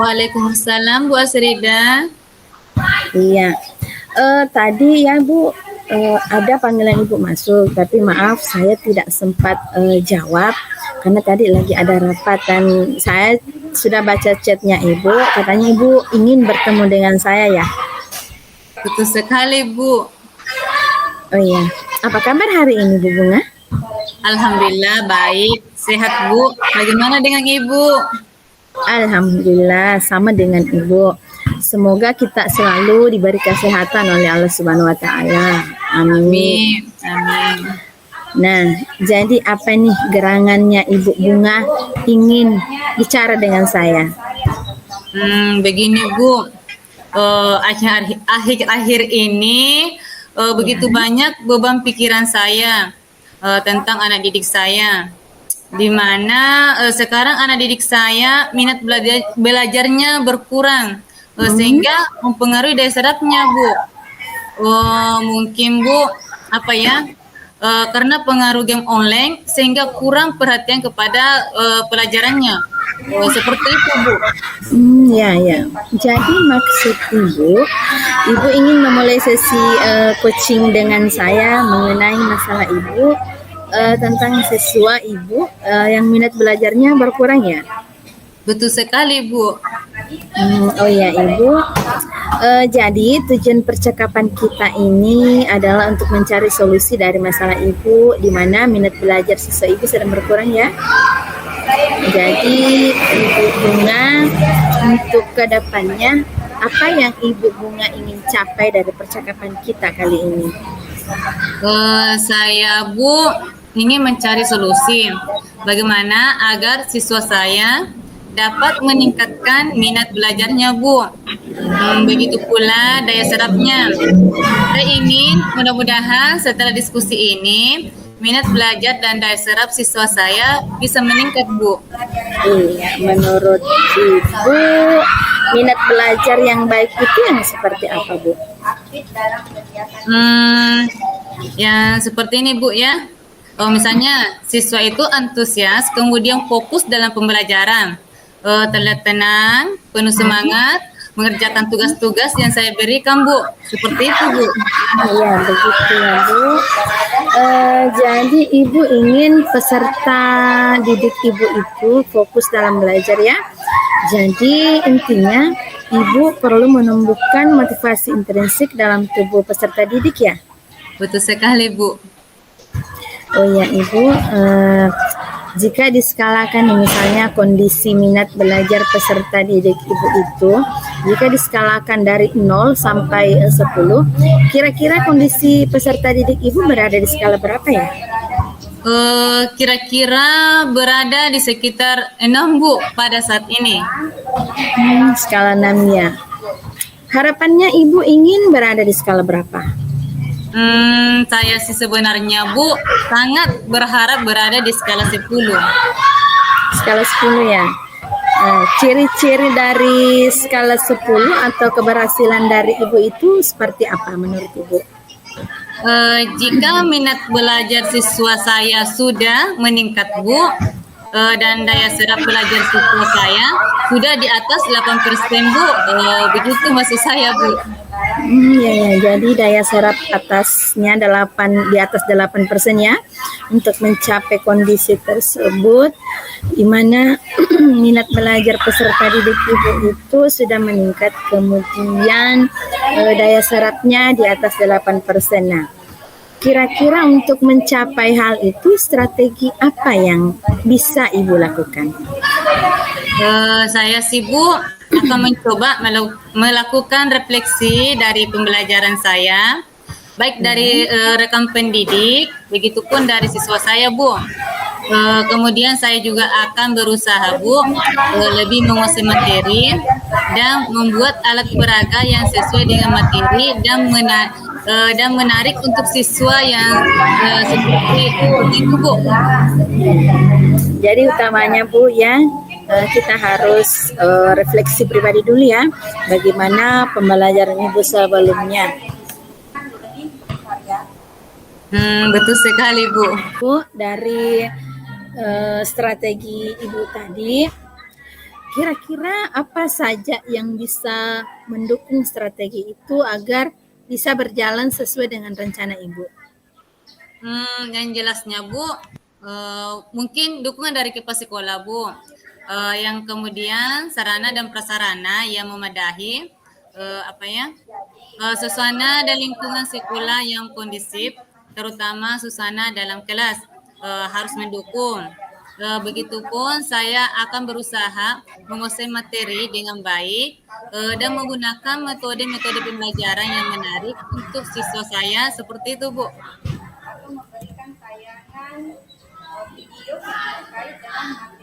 Waalaikumsalam Bu Asrida. Iya. Tadi ya Bu, ada panggilan Ibu masuk, tapi maaf saya tidak sempat jawab karena tadi lagi ada rapat dan saya sudah baca chatnya Ibu, katanya Ibu ingin bertemu dengan saya ya. Betul sekali Bu. Oh iya, apa kabar hari ini Bu Bunga? Alhamdulillah baik, sehat Bu. Bagaimana dengan Ibu? Alhamdulillah sama dengan Ibu. Semoga kita selalu diberi kesehatan oleh Allah Subhanahu wa taala. Amin. Amin. Nah, jadi apa nih gerangannya Ibu Bunga ingin bicara dengan saya? Begini Bu, akhir-akhir ini begitu banyak beban pikiran saya tentang anak didik saya, di mana sekarang anak didik saya minat belajarnya berkurang sehingga mempengaruhi daya serapnya Bu. Mungkin Bu karena pengaruh game online sehingga kurang perhatian kepada pelajarannya. Seperti itu Bu. Ya. Jadi maksud Ibu ingin memulai sesi coaching dengan saya mengenai masalah Ibu tentang siswa Ibu yang minat belajarnya berkurang ya? Betul sekali Bu. Oh ya Ibu, jadi tujuan percakapan kita ini adalah untuk mencari solusi dari masalah Ibu di mana minat belajar siswa Ibu sedang berkurang ya. Jadi Ibu Bunga untuk kedepannya apa yang Ibu Bunga ingin capai dari percakapan kita kali ini? Saya Bu ingin mencari solusi bagaimana agar siswa saya dapat meningkatkan minat belajarnya Bu. Begitu pula daya serapnya. Saya ingin mudah-mudahan setelah diskusi ini minat belajar dan daya serap siswa saya bisa meningkat Bu. Iya, menurut Ibu minat belajar yang baik itu yang seperti apa Bu? Yang seperti ini Bu ya. Misalnya siswa itu antusias kemudian fokus dalam pembelajaran, terlihat tenang, penuh semangat, mengerjakan tugas-tugas yang saya berikan Bu. Seperti itu Bu. Iya begitu ya Bu. Jadi Ibu ingin peserta didik Ibu itu fokus dalam belajar ya. Jadi intinya Ibu perlu menumbuhkan motivasi intrinsik dalam tubuh peserta didik ya. Betul sekali Bu. Oh ya Ibu, jika diskalakan misalnya kondisi minat belajar peserta didik Ibu itu, jika diskalakan dari 0 sampai 10, kira-kira kondisi peserta didik Ibu berada di skala berapa ya? Kira-kira berada di sekitar 6 Bu pada saat ini. Skala 6 ya. Harapannya Ibu ingin berada di skala berapa? Saya sih sebenarnya Bu sangat berharap berada di skala 10. Skala 10 ya. Ciri-ciri dari skala 10 atau keberhasilan dari Ibu itu seperti apa menurut Ibu? Jika minat belajar siswa saya sudah meningkat Bu, dan daya serap belajar siswa saya sudah di atas 8% Bu, begitu maksud saya Bu. Ya, jadi daya serap atasnya di atas 8% ya, untuk mencapai kondisi tersebut di mana minat belajar peserta didik Ibu itu sudah meningkat, kemudian daya serapnya di atas 8%. Nah, kira-kira untuk mencapai hal itu strategi apa yang bisa Ibu lakukan? Saya sih Bu akan mencoba melakukan refleksi dari pembelajaran saya, baik dari rekan pendidik, begitupun dari siswa saya Bu. Kemudian saya juga akan berusaha Bu lebih menguasai materi dan membuat alat peraga yang sesuai dengan materi dan menarik untuk siswa yang seperti itu Bu. Jadi utamanya Bu ya, kita harus refleksi pribadi dulu ya, bagaimana pembelajaran Ibu sebelumnya. Betul sekali Bu. Bu, dari strategi Ibu tadi, Kira-kira apa saja yang bisa mendukung strategi itu agar bisa berjalan sesuai dengan rencana Ibu? Yang jelasnya Bu, mungkin dukungan dari kepala sekolah Bu, yang kemudian sarana dan prasarana yang memadai, suasana dan lingkungan sekolah yang kondusif, terutama suasana dalam kelas harus mendukung. Begitupun saya akan berusaha menguasai materi dengan baik dan menggunakan metode-metode pembelajaran yang menarik untuk siswa saya seperti itu Bu.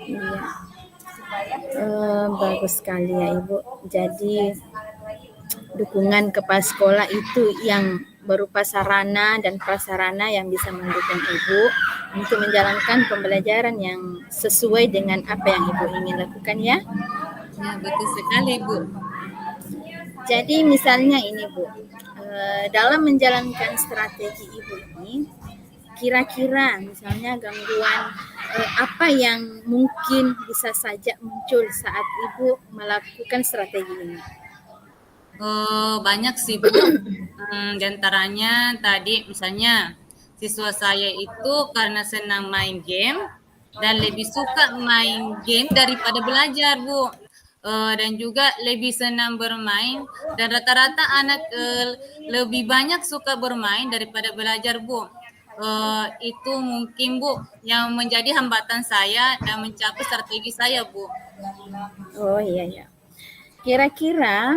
Iya. Bagus sekali ya Ibu. Jadi dukungan kepala sekolah itu yang berupa sarana dan prasarana yang bisa mendukung Ibu untuk menjalankan pembelajaran yang sesuai dengan apa yang Ibu ingin lakukan ya. Ya, betul sekali Bu. Jadi misalnya ini Bu, dalam menjalankan strategi Ibu ini, kira-kira misalnya gangguan apa yang mungkin bisa saja muncul saat Ibu melakukan strategi ini? Banyak sih Bu. Di antaranya tadi misalnya siswa saya itu karena senang main game dan lebih suka main game daripada belajar Bu. Dan juga lebih senang bermain dan rata-rata anak lebih banyak suka bermain daripada belajar Bu. Itu mungkin Bu yang menjadi hambatan saya dan mencapai strategi saya Bu. Oh iya ya. Kira-kira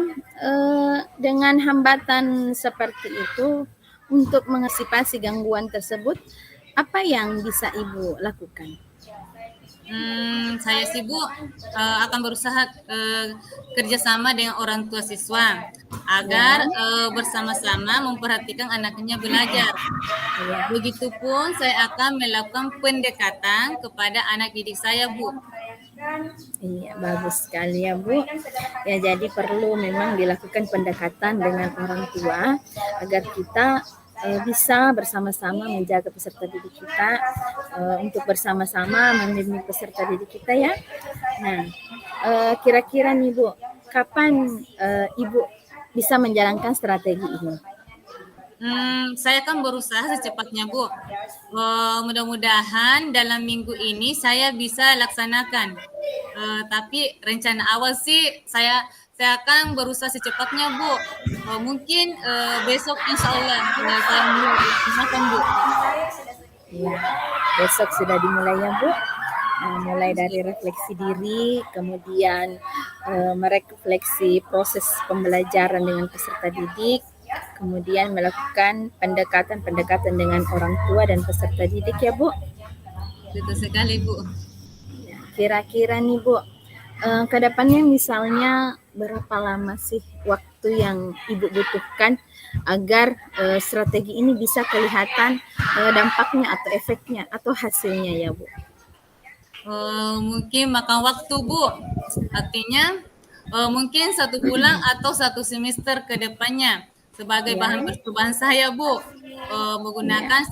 dengan hambatan seperti itu untuk mengantisipasi gangguan tersebut, apa yang bisa Ibu lakukan? Saya sih Bu akan berusaha kerjasama dengan orang tua siswa agar bersama-sama memperhatikan anaknya belajar. Ya. Begitupun saya akan melakukan pendekatan kepada anak didik saya Bu. Iya, bagus sekali ya Bu. Ya, jadi perlu memang dilakukan pendekatan dengan orang tua agar kita bisa bersama-sama menjaga peserta didik kita, untuk bersama-sama membimbing peserta didik kita ya. Nah, kira-kira nih Bu, kapan Ibu bisa menjalankan strategi ini? Saya akan berusaha secepatnya Bu. Mudah-mudahan dalam minggu ini saya bisa laksanakan. Tapi rencana awal sih saya akan berusaha secepatnya Bu. Mungkin besok insya Allah saya mulai laksanakan Bu. Ya, besok sudah dimulai ya Bu. Mulai dari refleksi diri, kemudian merefleksi proses pembelajaran dengan peserta didik, kemudian melakukan pendekatan-pendekatan dengan orang tua dan peserta didik ya Bu. Betul sekali Bu. Kira-kira nih Bu, kedepannya misalnya berapa lama sih waktu yang Ibu butuhkan agar strategi ini bisa kelihatan dampaknya atau efeknya atau hasilnya ya Bu? Mungkin makan waktu Bu. Artinya mungkin 1 bulan atau 1 semester ke depannya sebagai bahan percobaan saya Bu. Menggunakan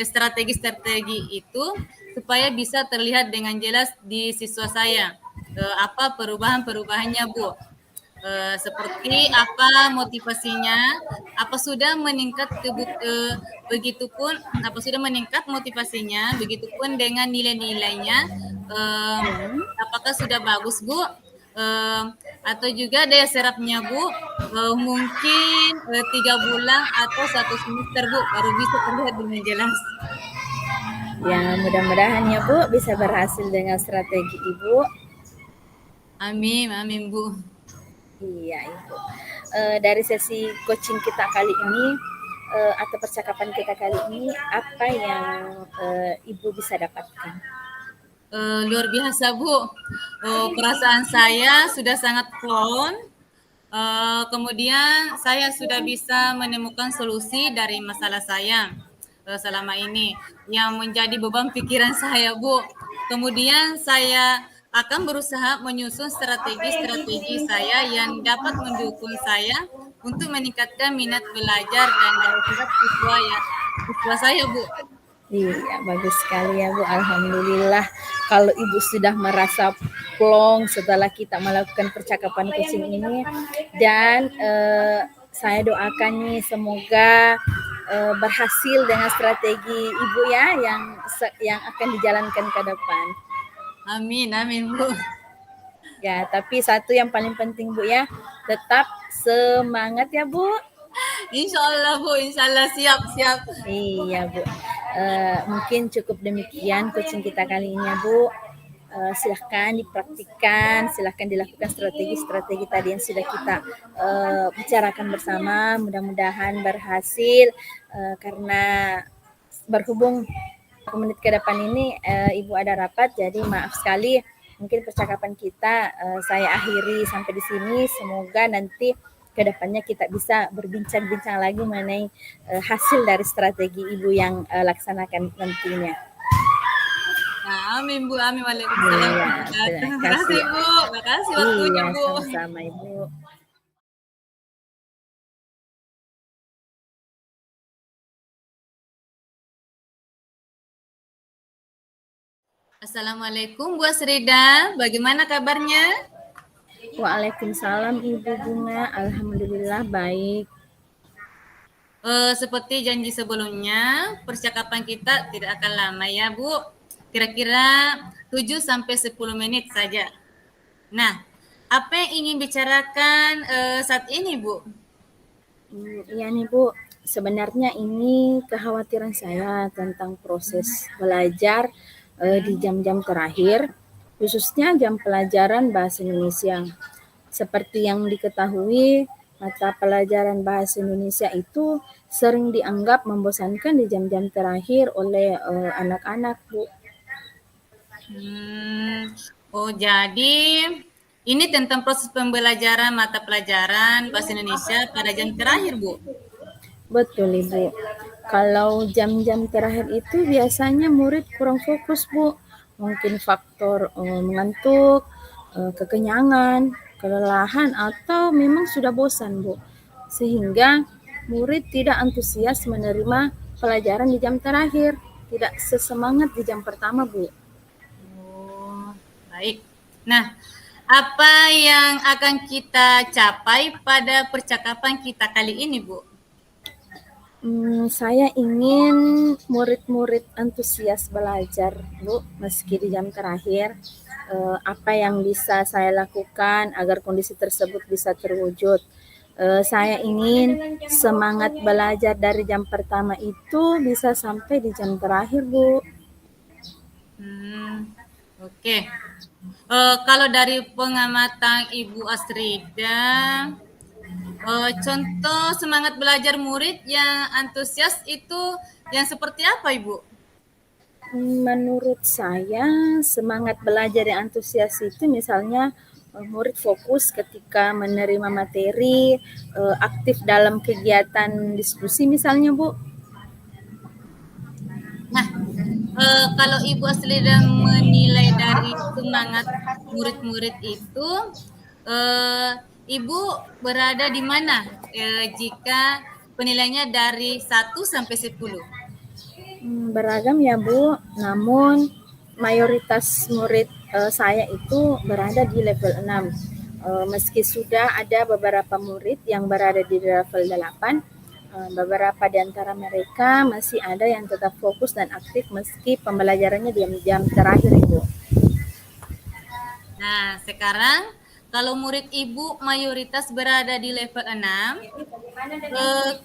strategi-strategi itu supaya bisa terlihat dengan jelas di siswa saya apa perubahan-perubahannya Bu. Seperti apa motivasinya, apa sudah meningkat begitupun apa sudah meningkat motivasinya, begitupun dengan nilai-nilainya, apakah sudah bagus Bu, atau juga daya serapnya Bu, mungkin 3 bulan atau 1 semester Bu baru bisa terlihat dengan jelas. Ya, mudah-mudahan ya Bu bisa berhasil dengan strategi Ibu. Amin, amin Bu. Iya Ibu. Dari sesi coaching kita kali ini atau percakapan kita kali ini, apa yang Ibu bisa dapatkan? Luar biasa Bu. Perasaan saya sudah sangat plong. Kemudian saya sudah bisa menemukan solusi dari masalah saya selama ini yang menjadi beban pikiran saya Bu. Kemudian saya akan berusaha menyusun strategi-strategi saya yang dapat mendukung saya untuk meningkatkan minat belajar dan daya serap siswa saya Bu. Iya, bagus sekali ya Bu. Alhamdulillah kalau Ibu sudah merasa plong setelah kita melakukan percakapan coaching ini dan saya doakan nih semoga berhasil dengan strategi Ibu ya yang akan dijalankan ke depan. Amin, amin Bu. Ya, tapi satu yang paling penting Bu ya, tetap semangat ya Bu. Insya Allah Bu, insya Allah siap, siap. Iya Bu. Mungkin cukup demikian coaching kita kali ini ya Bu. Silahkan dipraktikkan, silahkan dilakukan strategi-strategi tadi yang sudah kita bicarakan bersama. Mudah-mudahan berhasil karena berhubung menit ke depan ini Ibu ada rapat, jadi maaf sekali. Mungkin percakapan kita saya akhiri sampai di sini. Semoga nanti kedepannya kita bisa berbincang-bincang lagi mengenai hasil dari strategi Ibu yang laksanakan nantinya. Nah, amin Bu, amin. Waalaikumsalam. Iya, Terima terima kasih. kasih Bu, makasih waktunya Iya, Bu. sama-sama Ibu. Assalamualaikum Bu Asrida, bagaimana kabarnya? Waalaikumsalam Ibu Bunga, alhamdulillah baik. Seperti janji sebelumnya, percakapan kita tidak akan lama ya Bu. Kira-kira 7 sampai 10 menit saja. Nah, apa yang ingin bicarakan saat ini Bu? Iya nih Bu, sebenarnya ini kekhawatiran saya tentang proses belajar di jam-jam terakhir, khususnya jam pelajaran bahasa Indonesia. Seperti yang diketahui, mata pelajaran bahasa Indonesia itu sering dianggap membosankan di jam-jam terakhir oleh anak-anak, Bu. Oh, jadi ini tentang proses pembelajaran mata pelajaran bahasa Indonesia pada jam terakhir, Bu. Betul, Ibu. Kalau jam-jam terakhir itu biasanya murid kurang fokus, Bu. Mungkin faktor mengantuk, kekenyangan, kelelahan, atau memang sudah bosan, Bu. Sehingga murid tidak antusias menerima pelajaran di jam terakhir. Tidak sesemangat di jam pertama, Bu. Oh, baik. Nah, apa yang akan kita capai pada percakapan kita kali ini, Bu? Saya ingin murid-murid antusias belajar, Bu, meski di jam terakhir. Apa yang bisa saya lakukan agar kondisi tersebut bisa terwujud? Saya ingin semangat belajar dari jam pertama itu bisa sampai di jam terakhir, Bu. Oke. Kalau dari pengamatan Ibu Asrida, contoh semangat belajar murid yang antusias itu yang seperti apa, Ibu? Menurut saya, semangat belajar yang antusias itu misalnya murid fokus ketika menerima materi, aktif dalam kegiatan diskusi misalnya, Bu. Nah, kalau Ibu Asrida menilai dari semangat murid-murid itu, Ibu berada di mana jika penilaiannya dari 1 sampai 10? Beragam ya Bu, namun mayoritas murid saya itu berada di level 6. Meski sudah ada beberapa murid yang berada di level 8, beberapa di antara mereka masih ada yang tetap fokus dan aktif meski pembelajarannya di jam terakhir Ibu. Nah, sekarang kalau murid Ibu mayoritas berada di level 6,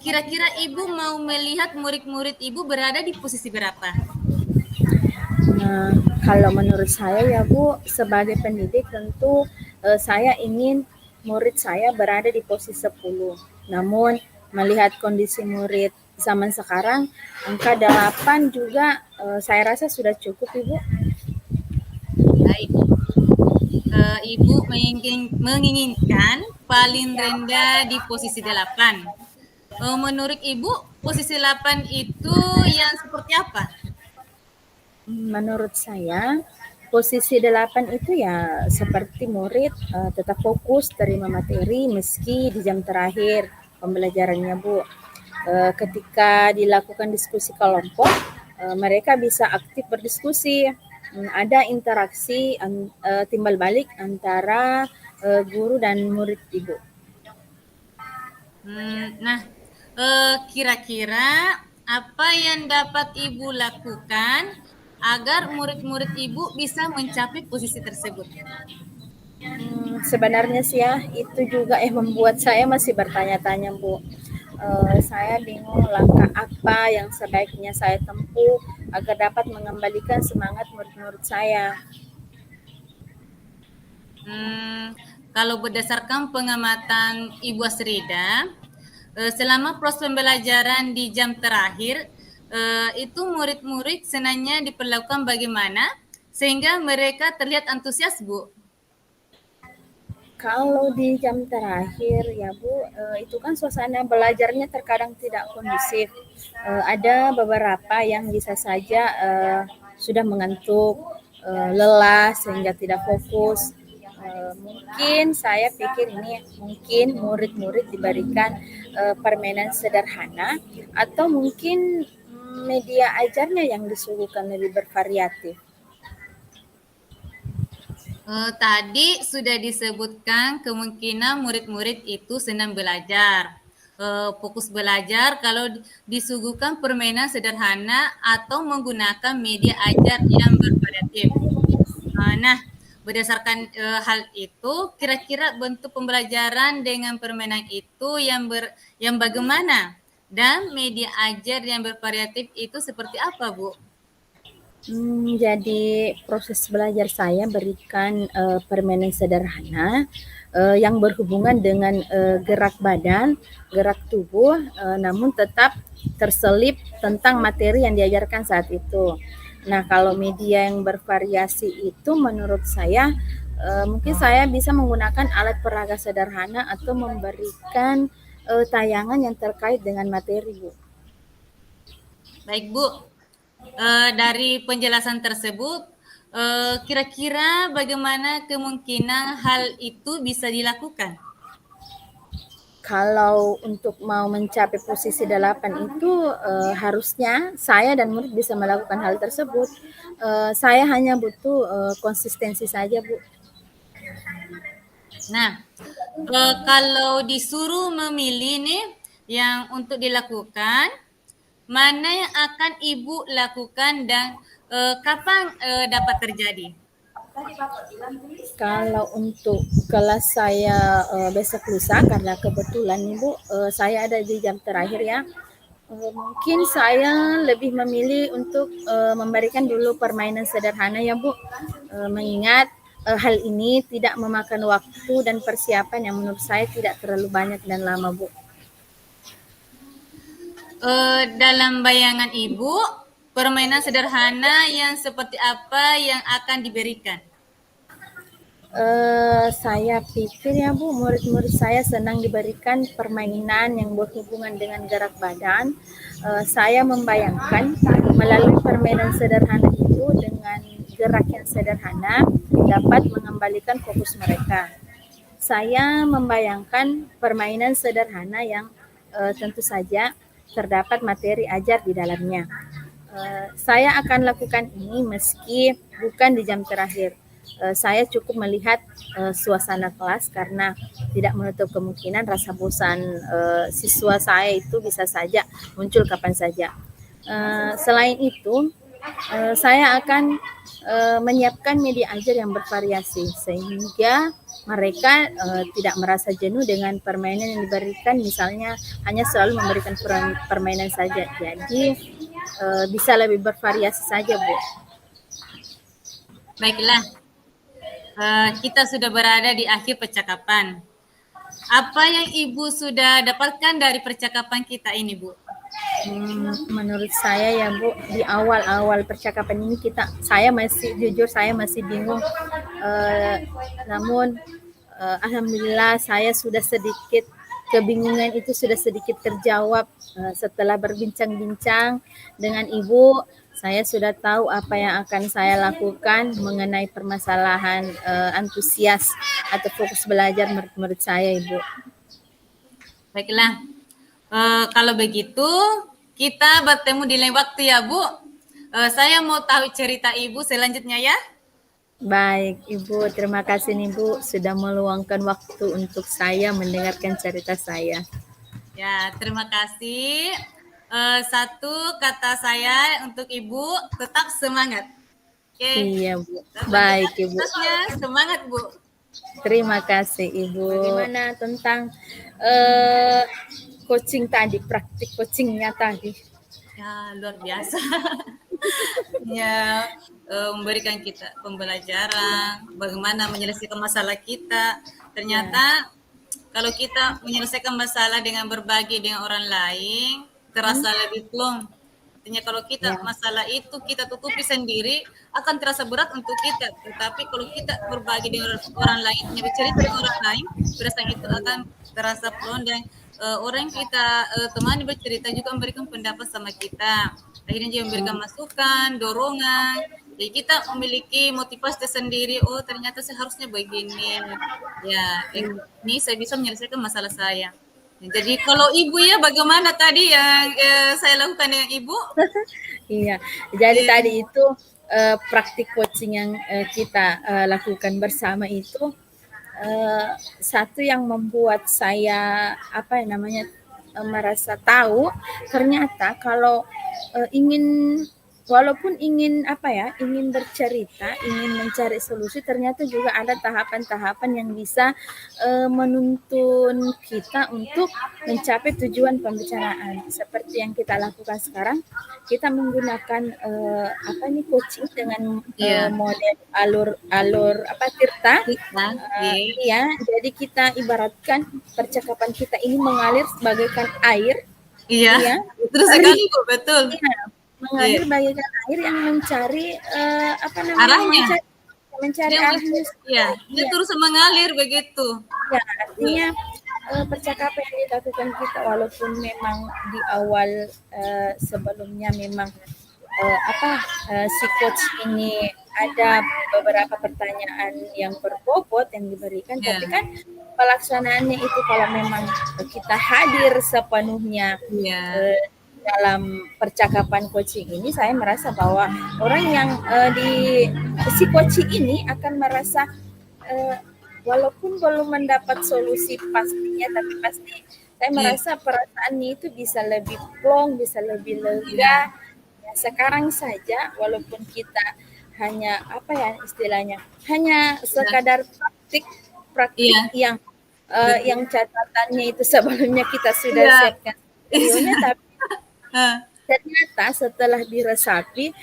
kira-kira Ibu mau melihat murid-murid Ibu berada di posisi berapa? Nah, kalau menurut saya ya Bu, sebagai pendidik tentu saya ingin murid saya berada di posisi 10. Namun melihat kondisi murid zaman sekarang, angka 8 juga saya rasa sudah cukup Ibu. Baik. Ibu menginginkan paling rendah di posisi 8. Menurut Ibu, posisi 8 itu yang seperti apa? Menurut saya, posisi 8 itu ya seperti murid tetap fokus terima materi meski di jam terakhir pembelajarannya Bu. Ketika dilakukan diskusi kelompok, mereka bisa aktif berdiskusi, ada interaksi timbal balik antara guru dan murid Ibu. Nah, kira-kira apa yang dapat Ibu lakukan agar murid-murid Ibu bisa mencapai posisi tersebut? Sebenarnya sih ya, itu juga membuat saya masih bertanya-tanya, Bu. Saya bingung langkah apa yang sebaiknya saya tempuh agar dapat mengembalikan semangat murid-murid saya. Kalau berdasarkan pengamatan Ibu Asrida, selama proses pembelajaran di jam terakhir, itu murid-murid senangnya diperlakukan bagaimana sehingga mereka terlihat antusias, Bu? Kalau di jam terakhir ya Bu, itu kan suasana belajarnya terkadang tidak kondusif. Ada beberapa yang bisa saja sudah mengantuk, lelah sehingga tidak fokus. Mungkin saya pikir ini mungkin murid-murid diberikan permainan sederhana atau mungkin media ajarnya yang disuguhkan lebih bervariatif. Tadi sudah disebutkan kemungkinan murid-murid itu senang belajar, fokus belajar kalau disuguhkan permainan sederhana atau menggunakan media ajar yang bervariatif. Nah, berdasarkan hal itu, kira-kira bentuk pembelajaran dengan permainan itu yang bagaimana? Dan media ajar yang bervariatif itu seperti apa, Bu? Jadi proses belajar saya berikan permainan sederhana yang berhubungan dengan gerak badan, gerak tubuh, namun tetap terselip tentang materi yang diajarkan saat itu. Nah, kalau media yang bervariasi itu menurut saya mungkin saya bisa menggunakan alat peraga sederhana atau memberikan tayangan yang terkait dengan materi, Bu. Baik, Bu. Dari penjelasan tersebut, kira-kira bagaimana kemungkinan hal itu bisa dilakukan? Kalau untuk mau mencapai posisi 8 itu harusnya saya dan murid bisa melakukan hal tersebut. Saya hanya butuh konsistensi saja, Bu. Nah, kalau disuruh memilih nih yang untuk dilakukan, mana yang akan Ibu lakukan dan kapan dapat terjadi? Kalau untuk kelas saya besok lusa, karena kebetulan Ibu saya ada di jam terakhir ya. Mungkin saya lebih memilih untuk memberikan dulu permainan sederhana ya Bu, mengingat hal ini tidak memakan waktu dan persiapan yang menurut saya tidak terlalu banyak dan lama, Bu. Dalam bayangan Ibu, permainan sederhana yang seperti apa yang akan diberikan? Saya pikir ya Bu, murid-murid saya senang diberikan permainan yang berhubungan dengan gerak badan. Saya membayangkan melalui permainan sederhana itu dengan gerak yang sederhana dapat mengembalikan fokus mereka. Saya membayangkan permainan sederhana yang tentu saja terdapat materi ajar di dalamnya. Saya akan lakukan ini meski bukan di jam terakhir. Saya cukup melihat suasana kelas karena tidak menutup kemungkinan rasa bosan siswa saya itu bisa saja muncul kapan saja. Selain itu, saya akan menyiapkan media ajar yang bervariasi sehingga mereka tidak merasa jenuh dengan permainan yang diberikan, misalnya hanya selalu memberikan permainan saja. Jadi bisa lebih bervariasi saja, Bu. Baiklah, kita sudah berada di akhir percakapan. Apa yang Ibu sudah dapatkan dari percakapan kita ini, Bu? Menurut saya ya Bu, di awal-awal percakapan ini saya masih bingung. Namun alhamdulillah saya sudah sedikit kebingungan itu sudah sedikit terjawab setelah berbincang-bincang dengan Ibu. Saya sudah tahu apa yang akan saya lakukan mengenai permasalahan antusias atau fokus belajar murid-murid saya, Ibu. Baiklah, kalau begitu kita bertemu di lain waktu ya Bu. Saya mau tahu cerita Ibu selanjutnya ya. Baik, Ibu. Terima kasih nih, Bu, sudah meluangkan waktu untuk saya mendengarkan cerita saya. Ya, terima kasih. Satu kata saya untuk Ibu, tetap semangat. Oke, Iya, Bu. lanjut Baik, lagi Ibu. tugasnya. Semangat, Bu. Terima kasih, Ibu. Bagaimana tentang eh coaching tadi, praktik coachingnya tadi? Ya, luar biasa. Ya, memberikan kita pembelajaran, bagaimana menyelesaikan masalah kita. Ya, Ternyata kalau kita menyelesaikan masalah dengan berbagi dengan orang lain, hmm? terasa lebih plong. Artinya kalau kita Ya, masalah itu kita tutupi sendiri, akan terasa berat untuk kita. Tetapi kalau kita berbagi dengan orang lain, hanya bercerita dengan orang lain, perasaan itu akan terasa plong dan orang yang kita temani bercerita juga memberikan pendapat sama kita. Akhirnya juga memberikan masukan, dorongan. Jadi kita memiliki motivasi sendiri. Oh ternyata seharusnya begini. Ya, ini saya bisa menyelesaikan masalah saya. Jadi kalau ibu ya bagaimana tadi yang saya lakukan dengan ibu? iya. Jadi Iya, tadi itu praktik coaching yang kita lakukan bersama itu satu yang membuat saya apa ya namanya merasa tahu ternyata kalau ingin walaupun ingin apa ya ingin bercerita ingin mencari solusi ternyata juga ada tahapan-tahapan yang bisa menuntun kita untuk mencapai tujuan pembicaraan seperti yang kita lakukan sekarang kita menggunakan apa nih coaching dengan iya. model alur apa tirta. Kita, iya. Iya, jadi kita ibaratkan percakapan kita ini mengalir bagaikan air, Iya, iya, betul sekali dari Bu, betul. iya, Iya. mengalir bagaikan air yang mencari apa namanya Arahnya, mencari dia arahnya. iya, dia Iya, terus mengalir begitu. iya, artinya percakapan yang dilakukan kita walaupun memang di awal sebelumnya memang apa si coach ini ada beberapa pertanyaan yang berbobot yang diberikan, Iya, tapi kan pelaksanaannya itu kalau memang kita hadir sepenuhnya iya, eh, dalam percakapan coaching ini, saya merasa bahwa orang yang di si coaching ini akan merasa eh, walaupun belum mendapat solusi pastinya, tapi pasti saya iya, merasa perasaannya itu bisa lebih plong, bisa lebih iya, lega. Ya, sekarang saja, walaupun kita hanya apa ya istilahnya, hanya iya, sekadar praktik iya, yang betul. catatannya itu sebelumnya kita sudah Iya, siapkan skenarionya, tapi ah, ternyata setelah diresapi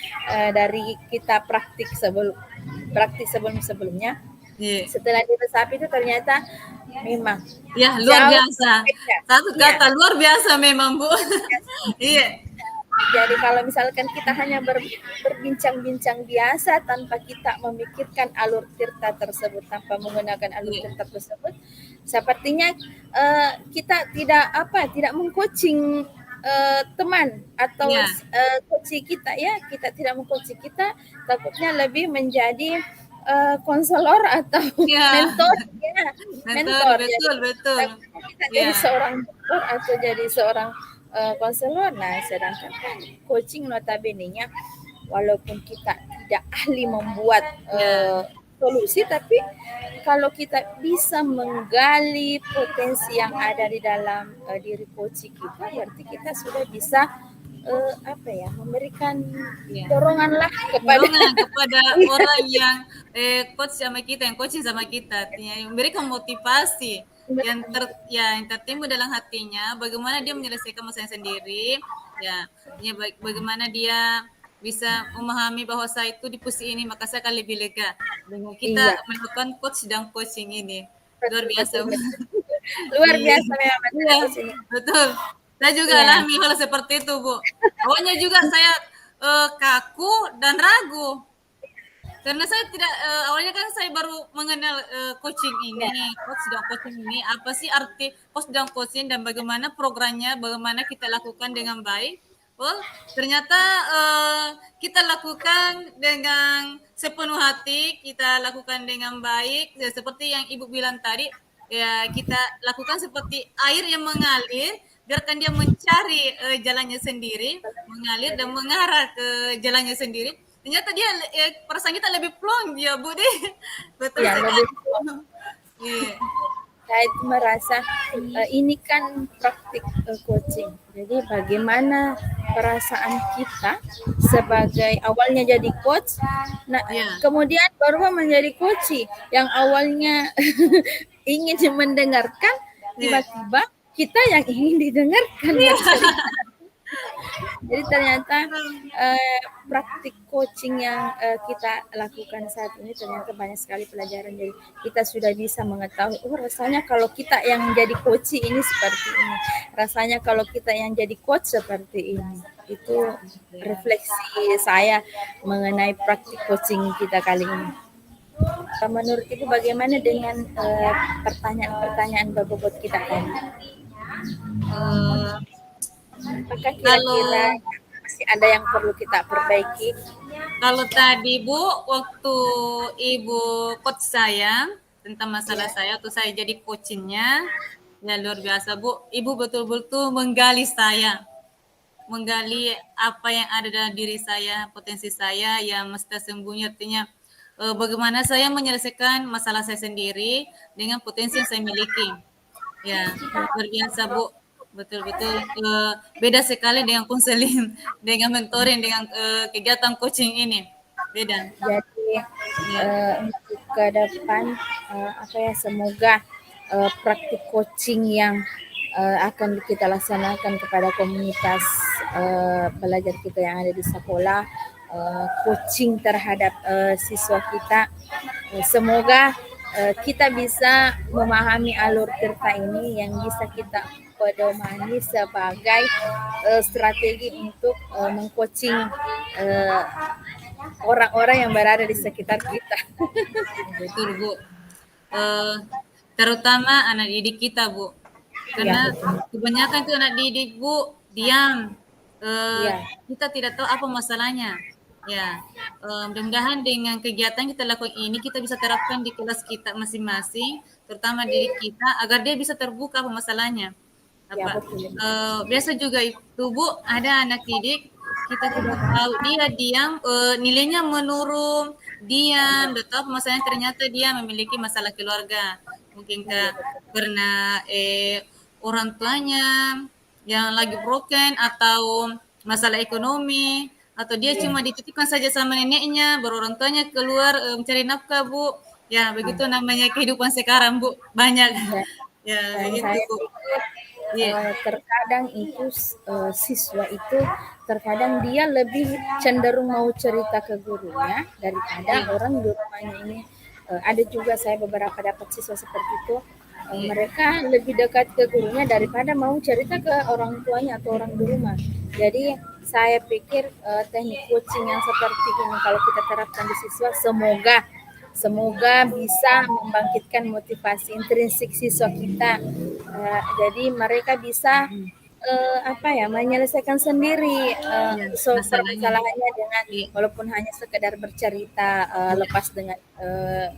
dari kita praktik sebelumnya, iya. setelah diresapi itu ternyata memang Ya, luar jauh biasa. berbeda. Satu Iya. kata luar biasa memang, Bu. Iya, Jadi kalau misalkan kita hanya berbincang-bincang biasa tanpa kita memikirkan alur tirta tersebut, tanpa menggunakan alur iya, tirta tersebut, sepertinya kita tidak mengcoaching teman atau iya, coaching kita ya, kita tidak mengcoaching kita, takutnya lebih menjadi konselor atau iya. mentor ya, Betul, mentor. Jadi betul, betul. takutnya kita jadi Iya, seorang mentor atau jadi seorang konselor. Nah, sedangkan kan coaching notabene-nya walaupun kita tidak ahli membuat iya, solusi, tapi kalau kita bisa menggali potensi yang ada di dalam diri coaching kita, berarti kita sudah bisa apa ya memberikan iya. dorongan lah kepada Dorongan kepada orang yang coach sama kita, yang coaching sama kita, artinya memberikan motivasi yang tertimbun dalam hatinya, bagaimana dia menyelesaikan masalahnya sendiri, ya, artinya bagaimana dia bisa memahami bahwa saya itu di posisi ini, maka saya akan lebih lega dengan kita iya, melakukan coach dan coaching ini. Luar betul betul biasa. betul. Luar Iya, biasa memang materi iya, coach ini. betul. Saya juga Iya. alami hal seperti itu, Bu. Awalnya juga saya kaku dan ragu. Karena saya tidak awalnya kan saya baru mengenal coaching ini, Ya, coach dan coaching ini, apa sih arti coach dan coaching dan bagaimana programnya, bagaimana kita lakukan dengan baik. Well, ternyata kita lakukan dengan sepenuh hati, kita lakukan dengan baik, ya, seperti yang Ibu bilang tadi, ya kita lakukan seperti air yang mengalir biarkan dia mencari jalannya sendiri, mengalir dan mengarah ke jalannya sendiri. Ternyata dia perasaan kita lebih plong ya Bu deh. Betul Ya, sekali. lebih Iya. saya itu merasa ini kan praktik coaching. Jadi bagaimana perasaan kita sebagai awalnya jadi coach, nah Iya. kemudian berubah menjadi coach yang awalnya ingin mendengarkan, Iya. tiba-tiba kita yang ingin didengarkan bercerita. Jadi ternyata praktik coaching yang kita lakukan saat ini ternyata banyak sekali pelajaran. Jadi kita sudah bisa mengetahui, oh rasanya kalau kita yang jadi coach ini seperti ini. Rasanya kalau kita yang jadi coach seperti ini. Itu refleksi saya mengenai praktik coaching kita kali ini. Menurut Ibu bagaimana dengan pertanyaan-pertanyaan berbobot kita tadi? Eh, Apakah kalau kira-kira masih ada yang perlu kita perbaiki? Kalau tadi Bu, waktu Ibu coach saya tentang masalah saya, waktu saya jadi coachingnya, ya luar biasa Bu. Ibu betul-betul menggali saya, menggali apa yang ada dalam diri saya, potensi saya yang mesti sembunyi. Artinya bagaimana saya menyelesaikan masalah saya sendiri dengan potensi yang saya miliki. Ya, luar biasa Bu. Betul-betul beda sekali dengan konseling, dengan mentoring, dengan kegiatan coaching ini. Beda. Jadi Ya, untuk ke depan semoga praktik coaching yang akan kita laksanakan kepada komunitas pelajar kita yang ada di sekolah, coaching terhadap siswa kita, semoga kita bisa memahami alur cerita ini yang bisa kita pedomani sebagai strategi untuk mengcoaching orang-orang yang berada di sekitar kita. betul Bu. Eh, Terutama anak didik kita Bu. Ya, Karena betul. kebanyakan itu anak didik Bu diam. Ya, Kita tidak tahu apa masalahnya. Ya, mudah-mudahan dengan kegiatan kita lakukan ini kita bisa terapkan di kelas kita masing-masing, terutama diri kita agar dia bisa terbuka apa masalahnya. ya Apa betul. biasa juga itu Bu, ada anak didik kita tidak tahu dia diam, nilainya menurun, diam, udah tahu masalahnya ternyata dia memiliki masalah keluarga. Mungkinkah karena orang tuanya yang lagi broken atau masalah ekonomi atau dia cuma dititipkan saja sama neneknya, baru orang tuanya keluar mencari nafkah Bu. Ya begitu namanya kehidupan sekarang Bu, banyak. Ya, Ya dan begitu saya Bu. pikir Iya. terkadang itu siswa itu terkadang dia lebih cenderung mau cerita ke gurunya daripada Iya. orang di rumahnya ini. Ada juga saya beberapa dapat siswa seperti itu. Iya. Mereka lebih dekat ke gurunya daripada mau cerita ke orang tuanya atau orang di rumah. Jadi saya pikir teknik coaching yang seperti ini kalau kita terapkan di siswa, semoga bisa membangkitkan motivasi intrinsik siswa kita. Jadi mereka bisa menyelesaikan sendiri Iya, masalahnya. permasalahannya dengan Iya. walaupun hanya sekedar bercerita lepas dengan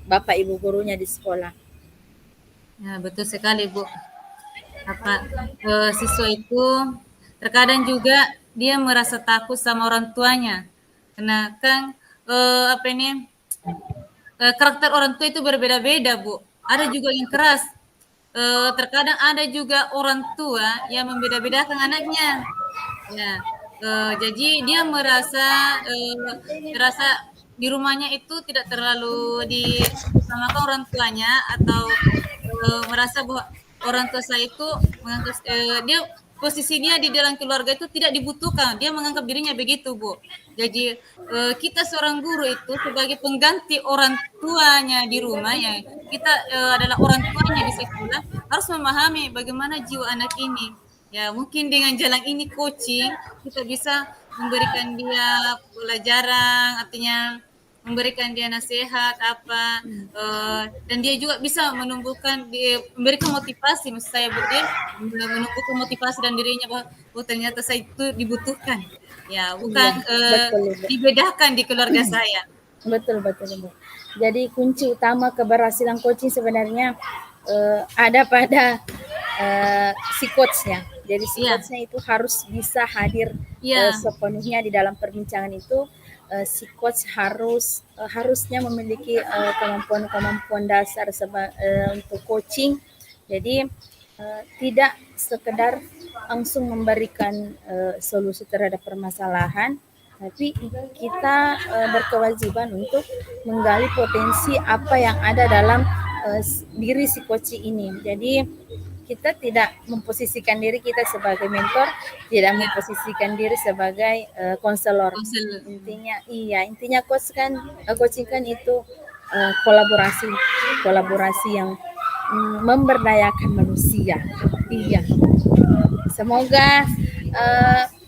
bapak ibu gurunya di sekolah. Ya, betul sekali, Bu. Apa siswa itu terkadang juga dia merasa takut sama orang tuanya. Karena kan apa ini karakter orang tua itu berbeda-beda, Bu. Ada juga yang keras. Terkadang ada juga orang tua yang membeda-bedakan anaknya. Ya, jadi dia merasa di rumahnya itu tidak terlalu diutamakan orang tuanya atau merasa bahwa orang tua saya itu menganggap dia posisi dia di dalam keluarga itu tidak dibutuhkan. Dia menganggap dirinya begitu, Bu. Jadi kita seorang guru itu sebagai pengganti orang tuanya di rumah ya, kita adalah orang tuanya di sekolah harus memahami bagaimana jiwa anak ini. Ya, mungkin dengan jalan ini coaching kita bisa memberikan dia pelajaran, artinya memberikan dia nasihat apa dan dia juga bisa menumbuhkan memberikan motivasi maksud saya Bu dia menumbuhkan motivasi dan dirinya bahwa oh, ternyata saya itu dibutuhkan. Ya, Iya, bukan betul, Ibu. dibedakan di keluarga saya. Betul, betul, Ibu. Jadi kunci utama keberhasilan coaching sebenarnya ada pada si coachnya. Jadi si Iya. coachnya itu harus bisa hadir Iya. sepenuhnya di dalam perbincangan itu. Si coach harusnya memiliki kemampuan dasar untuk coaching. Jadi tidak sekedar langsung memberikan solusi terhadap permasalahan, tapi kita berkewajiban untuk menggali potensi apa yang ada dalam diri si coach ini. Jadi kita tidak memposisikan diri kita sebagai mentor, tidak Iya. memposisikan diri sebagai konselor. Konselor. Intinya coaching kan itu kolaborasi yang memberdayakan manusia. Iya. Semoga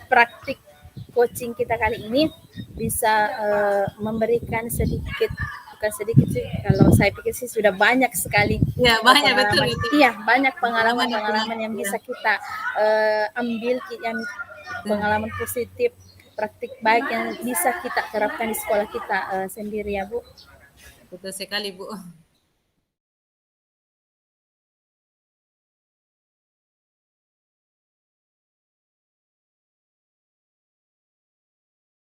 praktik coaching kita kali ini bisa memberikan sedikit, bukan sedikit sih, kalau saya pikir sih sudah banyak sekali Iya, banyak betul pengalaman. itu. Iya, banyak Pengalaman pengalaman yang bisa kita ambil, yang pengalaman positif, praktik baik yang bisa kita terapkan di sekolah kita sendiri ya Bu. Betul sekali, Bu.